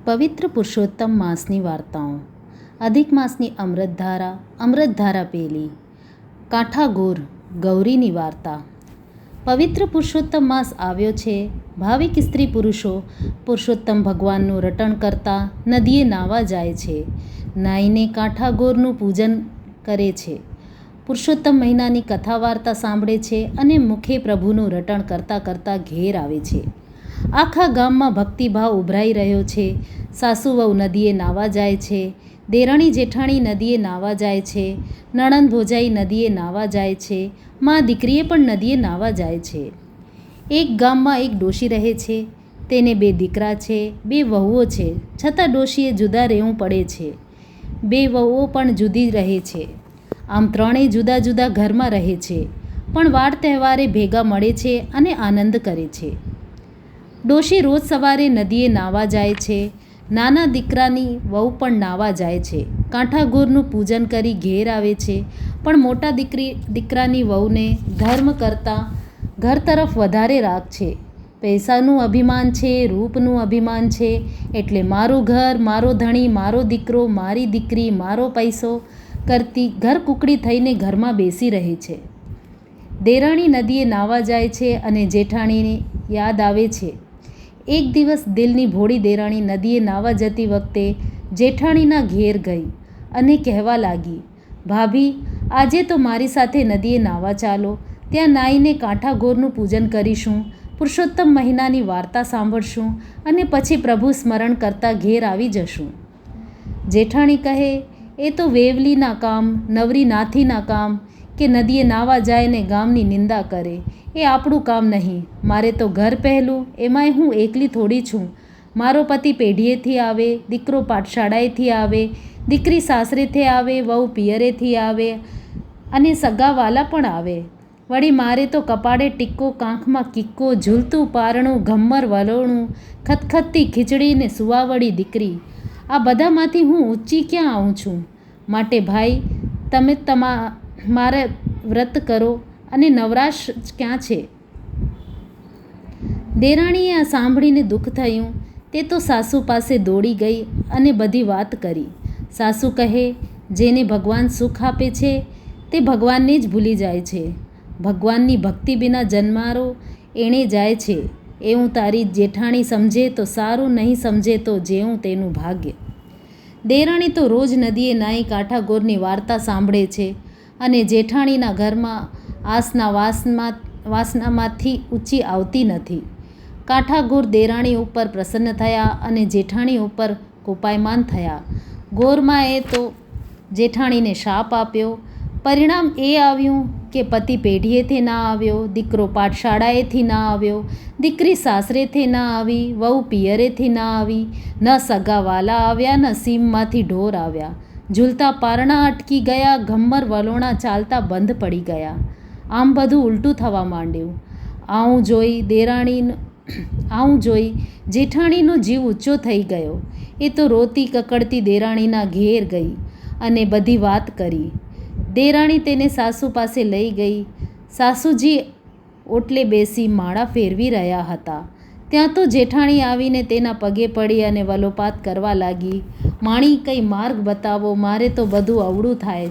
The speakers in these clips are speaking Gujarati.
પવિત્ર પુરુષોત્તમ માસની વાર્તાઓ. અધિક માસની અમૃતધારા પેલી. કાંઠાગોર ગૌરીની વાર્તા. પવિત્ર પુરુષોત્તમ માસ આવ્યો છે. ભાવિક સ્ત્રી પુરુષો પુરુષોત્તમ ભગવાનનું રટણ કરતા નદીએ નાહવા જાય છે. નાહીને કાંઠાગોરનું પૂજન કરે છે. પુરુષોત્તમ મહિનાની કથા વાર્તા સાંભળે છે અને મુખે પ્રભુનું રટણ કરતાં કરતાં ઘેર આવે છે. આખા ગામમાં ભક્તિભાવ ઉભરાઈ રહ્યો છે. સાસુ વહુ નદીએ નાહવા જાય છે. દેરાણી જેઠાણી નદીએ નાહવા જાય છે. નણંદ ભોજાઈ નદીએ નાહવા જાય છે. મા દીકરીએ પણ નદીએ નાહવા જાય છે. એક ગામમાં એક ડોશી રહે છે. તેને 2 દીકરા છે, 2 વહુઓ છે. છતાં ડોશીએ જુદા રહેવું પડે છે. 2 વહુઓ પણ જુદી રહે છે. આમ ત્રણેય જુદા જુદા ઘરમાં રહે છે, પણ વાર તહેવારે ભેગા મળે છે અને આનંદ કરે છે. ડોશી રોજ સવારે નદીએ નાહવા જાય છે. નાના દીકરાની વહુ પણ નાહવા જાય છે. કાંઠાગોરનું પૂજન કરી ઘેર આવે છે. પણ મોટા દીકરાની વહુને ધર્મ કરતાં ઘર તરફ વધારે રાગ છે. પૈસાનું અભિમાન છે, રૂપનું અભિમાન છે. એટલે મારું ઘર, મારો ધણી, મારો દીકરો, મારી દીકરી, મારો પૈસો કરતી ઘર કુકડી થઈને ઘરમાં બેસી રહે છે. દેરાણી નદીએ નાહવા જાય છે અને જેઠાણીને યાદ આવે છે. એક દિવસ દિલની ભોળી દેરાણી નદીએ નાહવા જતી વખતે જેઠાણીના ઘેર ગઈ અને કહેવા લાગી, ભાભી, આજે તો મારી સાથે નદીએ નાહવા ચાલો. ત્યાં નાહીને કાંઠાગોરનું પૂજન કરીશું, પુરુષોત્તમ મહિનાની વાર્તા સાંભળશું અને પછી પ્રભુ સ્મરણ કરતાં ઘેર આવી જશું. જેઠાણી કહે, એ તો વેવલીના કામ, નવરી નાથીના કામ કે નદીએ નાહવા જાય ને ગામની નિંદા કરે. એ આપણું કામ નહીં. મારે તો ઘર પહેલું, એમાંય હું એકલી થોડી છું. મારો પતિ પેઢીએથી આવે, દીકરો પાઠશાળાએથી આવે, દીકરી સાસરેથી આવે, વહુ પિયરેથી આવે અને સગાવાલા પણ આવે. વળી મારે તો કપાળે ટીક્કો, કાંખમાં કિક્કો, ઝૂલતું પારણું, ઘમ્મર વલોણું, ખતખતતી ખીચડીને સુવાવડી દીકરી. આ બધામાંથી હું ઊંચી ક્યાં આવું છું? માટે ભાઈ, તમે મારા વ્રત કરો અને નવરાશ ક્યાં છે? દેરાણીએ આ સાંભળીને દુઃખ થયું. તે તો સાસુ પાસે દોડી ગઈ અને બધી વાત કરી. સાસુ કહે, જેને ભગવાન સુખ આપે છે તે ભગવાનને જ ભૂલી જાય છે. ભગવાનની ભક્તિ વિના જન્મારો એણે જાય છે. એવું તારી જેઠાણી સમજે તો સારું, નહીં સમજે તો જેવું તેનું ભાગ્ય. દેરાણી તો રોજ નદીએ નાહી કાંઠાગોરની વાર્તા સાંભળે છે અને જેઠાણીના ઘરમાં આસના વાસનામાંથી ઊંચી આવતી નથી. કાંઠાગોર દેરાણી ઉપર પ્રસન્ન થયા અને જેઠાણી ઉપર કોપાયમાન થયા. ગોરમાએ તો જેઠાણીને શાપ આપ્યો. પરિણામ એ આવ્યું કે પતિ પેઢીએથી ના આવ્યો, દીકરો પાઠશાળાએથી ના આવ્યો, દીકરી સાસરેથી ના આવી, વહુ પિયરેથી ના આવી, ન સગાવાલા આવ્યા, ન સીમમાંથી ઢોર આવ્યા. ઝૂલતા પારણા અટકી ગયા, ઘમ્મર વલોણા ચાલતા બંધ પડી ગયા. આમ બધું ઉલટું થવા માંડ્યું. આવું જોઈ જેઠાણીનો જીવ ઊંચો થઈ ગયો. એ તો રોતી કકડતી દેરાણીના ઘેર ગઈ અને બધી વાત કરી. દેરાણી તેને સાસુ પાસે લઈ ગઈ. સાસુજી ઓટલે બેસી માળા ફેરવી રહ્યા હતા. ત્યાં તો જેઠાણી આવીને તેના પગે પડી અને વલોપાત કરવા લાગી. માણી, કંઈ માર્ગ બતાવો, મારે તો બધું અવળું થાય.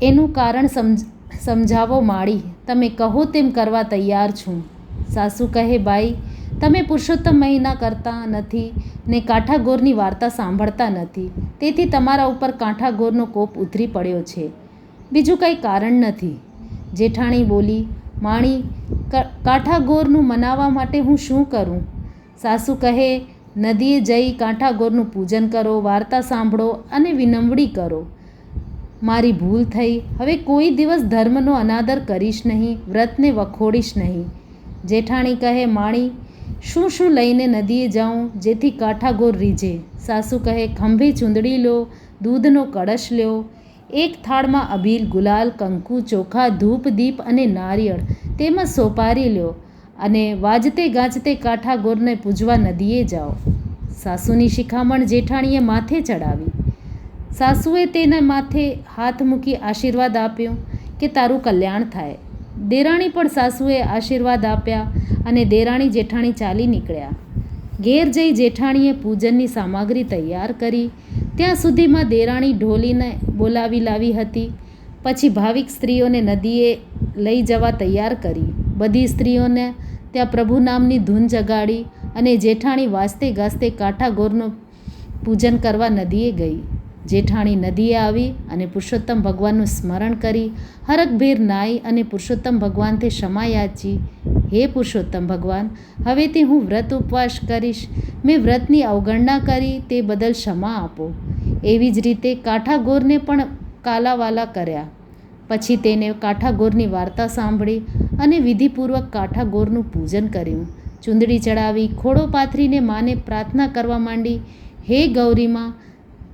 એનું કારણ સમજાવો માળી, તમે કહો તેમ કરવા તૈયાર છું. સાસુ કહે, બાઈ, તમે પુરુષોત્તમ મહિના કરતા નથી ને કાંઠાગોરની વાર્તા સાંભળતા નથી. તેથી તમારા ઉપર કાંઠાગોરનો કોપ ઉતરી પડ્યો છે. બીજું કંઈ કારણ નથી. જેઠાણી બોલી, માણી, કાંઠાગોરનું મનાવવા માટે હું શું કરું? સાસુ કહે, નદીએ જઈ કાંઠાગોરનું પૂજન કરો, વાર્તા સાંભળો અને વિનવણી કરો. મારી ભૂલ થઈ. હવે કોઈ દિવસ ધર્મનો અનાદર કરીશ નહીં, વ્રતને વખોડીશ નહીં. જેઠાણી કહે, માણી, શું લઈને નદીએ જાઉં જેથી કાંઠાગોર રીઝે? સાસુ કહે, ખંભે ચૂંદડી લો, દૂધનો કળશ લ્યો, એક થાળમાં અબીલ, ગુલાલ, કંકુ, ચોખા, ધૂપ, દીપ અને નારિયેળ, તેમજ સોપારી લ્યો અને વાજતે ગાજતે કાંઠાગોરને પૂજવા નદીએ જાઓ. સાસુની શિખામણ જેઠાણીએ માથે ચડાવી. સાસુએ તેના માથે હાથ મૂકી આશીર્વાદ આપ્યો કે તારું કલ્યાણ થાય. દેરાણી પણ સાસુએ આશીર્વાદ આપ્યા અને દેરાણી જેઠાણી ચાલી નીકળ્યા. ઘેર જઈ જેઠાણીએ પૂજનની સામગ્રી તૈયાર કરી. ત્યાં સુધીમાં દેરાણી ઢોલીને બોલાવી લાવી હતી. પછી ભાવિક સ્ત્રીઓને નદીએ લઈ જવા તૈયાર કરી. બધી સ્ત્રીઓને ત્યાં પ્રભુ નામની ધૂન જગાડી અને જેઠાણી વાજતે ગાજતે કાંઠાગોરનું પૂજન કરવા નદીએ ગઈ. જેઠાણી નદીએ આવી અને પુરુષોત્તમ ભગવાનનું સ્મરણ કરી હરખભેર નાઈ અને પુરુષોત્તમ ભગવાનથી ક્ષમા યાચી. હે પુરુષોત્તમ ભગવાન, હવેથી હું વ્રત ઉપવાસ કરીશ. મેં વ્રતની અવગણના કરી તે બદલ ક્ષમા આપો. એવી જ રીતે કાંઠાગોરને પણ કાલાવાલા કર્યા. પછી તેને કાંઠાગોરની વાર્તા સાંભળી અને વિધિપૂર્વક કાંઠાગોરનું પૂજન કર્યું. ચૂંદડી ચડાવી ખોડો પાથરીને માને પ્રાર્થના કરવા માંડી. હે ગૌરીમાં,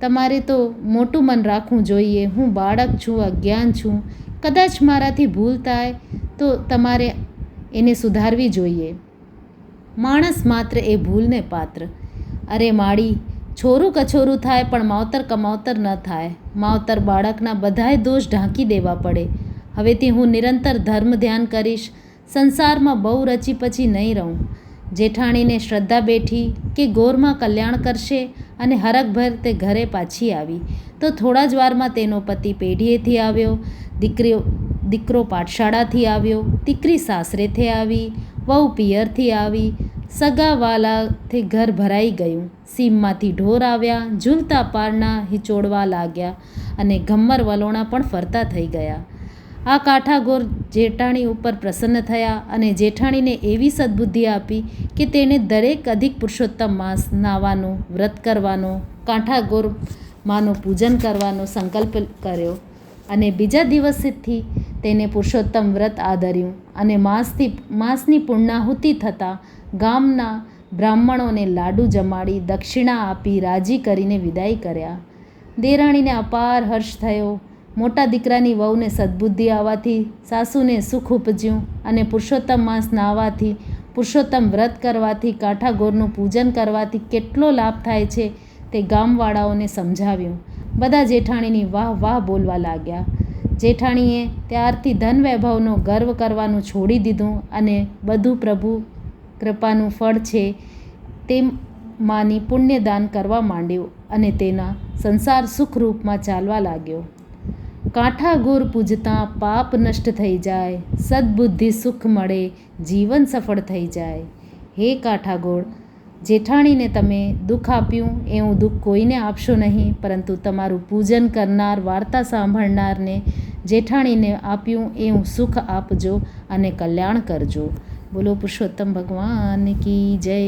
તમારે તો મોટું મન રાખવું જોઈએ. હું બાળક છું, અજ્ઞાન છું. કદાચ મારાથી ભૂલ થાય તો તમારે એને સુધારવી જોઈએ. માણસ માત્ર એ ભૂલને પાત્ર. અરે માળી, છોરું કછોરું થાય પણ માવતર કમાવતર ન થાય. માવતર બાળકના બધાય દોષ ઢાંકી દેવા પડે. હવેથી હું નિરંતર ધર્મ ધ્યાન કરીશ. સંસારમાં બહુ રચી પછી નહીં રહું. જેઠાણીને શ્રદ્ધા બેઠી કે ગોરમાં કલ્યાણ કરશે અને હરખભર તે ઘરે પાછી આવી તો થોડા જ વારમાં તેનો પતિ પેઢીએથી આવ્યો, દીકરો પાઠશાળાથી આવ્યો, દીકરી સાસરેથી આવી, વહુ પિયરથી આવી. સગાવાલાથી ઘર ભરાઈ ગયું. સીમમાંથી ઢોર આવ્યા, ઝૂલતા પારના હિંચોળવા લાગ્યા અને ઘમ્મર વલોણા પણ ફરતા થઈ ગયા. આ કાંઠાગોર જેઠાણી ઉપર પ્રસન્ન થયા અને જેઠાણીને એવી સદબુદ્ધિ આપી કે તેણે દરેક અધિક પુરુષોત્તમ માસ નાવાનો, વ્રત કરવાનો, કાંઠાગોર માનું પૂજન કરવાનો સંકલ્પ કર્યો અને બીજા દિવસથી તેને પુરુષોત્તમ વ્રત આદર્યું અને માસની પૂર્ણાહુતિ થતાં ગામના બ્રાહ્મણોને લાડુ જમાડી દક્ષિણા આપી રાજી કરીને વિદાય કર્યા. દેરાણીને અપાર હર્ષ થયો. મોટા દીકરાની વહુને સદબુદ્ધિ આવવાથી સાસુને સુખ ઉપજ્યું અને પુરુષોત્તમ માસ નાહવાથી, પુરુષોત્તમ વ્રત કરવાથી, કાંઠાગોરનું પૂજન કરવાથી કેટલો લાભ થાય છે તે ગામવાળાઓને સમજાવ્યું. બધા જેઠાણીની વાહ વાહ બોલવા લાગ્યા. જેઠાણીએ ત્યારથી ધન વૈભવનો ગર્વ કરવાનું છોડી દીધું અને બધું પ્રભુ કૃપાનું ફળ છે તે માની પુણ્યદાન કરવા માંડ્યું અને તેના સંસાર સુખરૂપમાં ચાલવા લાગ્યો. કાંઠાગોર પૂજતા પાપ નષ્ટ થઈ જાય, સદબુદ્ધિ સુખ મળે, જીવન સફળ થઈ જાય. હે કાંઠાગોર, જેઠાણીને તમે દુઃખ આપ્યું એવું દુઃખ કોઈને આપશો નહીં, પરંતુ તમારું પૂજન કરનાર, વાર્તા સાંભળનારને જેઠાણીને આપ્યું એવું સુખ આપજો અને કલ્યાણ કરજો. બોલો પુરુષોત્તમ ભગવાન કી જય.